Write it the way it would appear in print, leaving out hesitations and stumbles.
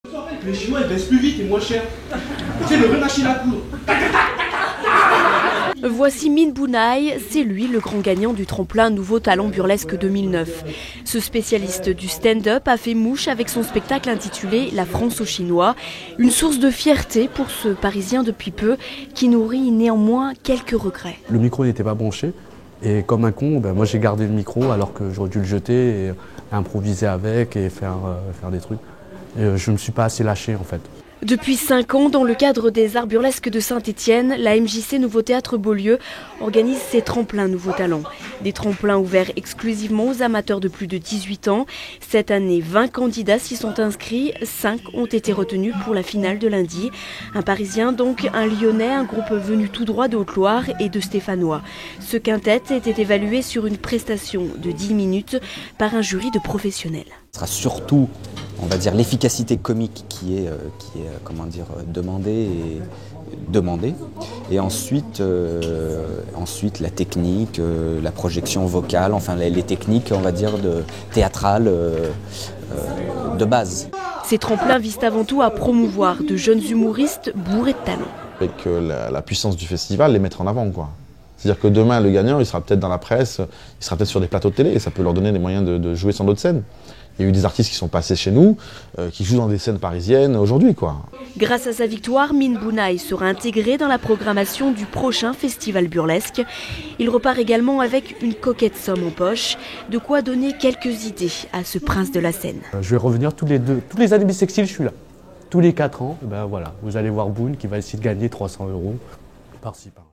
Je te rappelle que les Chinois ils baissent plus vite et moins cher. C'est le vrai machine à coudre. Voici Min Bunai, c'est lui le grand gagnant du tremplin Nouveau Talent Burlesque 2009. Ce spécialiste du stand-up a fait mouche avec son spectacle intitulé La France aux Chinois, une source de fierté pour ce Parisien depuis peu qui nourrit néanmoins quelques regrets. Le micro n'était pas branché et comme un con, moi j'ai gardé le micro alors que j'aurais dû le jeter et improviser avec et faire des trucs. Et je ne me suis pas assez lâché en fait. Depuis 5 ans, dans le cadre des Arts Burlesques de Saint-Étienne, la MJC Nouveau Théâtre Beaulieu organise ses tremplins Nouveaux Talents. Des tremplins ouverts exclusivement aux amateurs de plus de 18 ans. Cette année, 20 candidats s'y sont inscrits, 5 ont été retenus pour la finale de lundi. Un Parisien donc, un Lyonnais, un groupe venu tout droit de Haute-Loire et de Stéphanois. Ce quintet était évalué sur une prestation de 10 minutes par un jury de professionnels. Ce sera surtout, on va dire, l'efficacité comique qui est demandée. Et ensuite la technique, la projection vocale, enfin les techniques, on va dire, théâtrales de base. Ces tremplins visent avant tout à promouvoir de jeunes humoristes bourrés de talent. Avec la puissance du festival, les mettre en avant, quoi. C'est-à-dire que demain, le gagnant, il sera peut-être dans la presse, il sera peut-être sur des plateaux de télé, et ça peut leur donner les moyens de jouer sur d'autres scènes. Il y a eu des artistes qui sont passés chez nous, qui jouent dans des scènes parisiennes aujourd'hui, quoi. Grâce à sa victoire, Min Bunai sera intégré dans la programmation du prochain festival burlesque. Il repart également avec une coquette somme en poche, de quoi donner quelques idées à ce prince de la scène. Je vais revenir toutes les années bissextiles, je suis là. Tous les 4 ans, voilà, vous allez voir Boone qui va essayer de gagner 300 € par-ci par-là.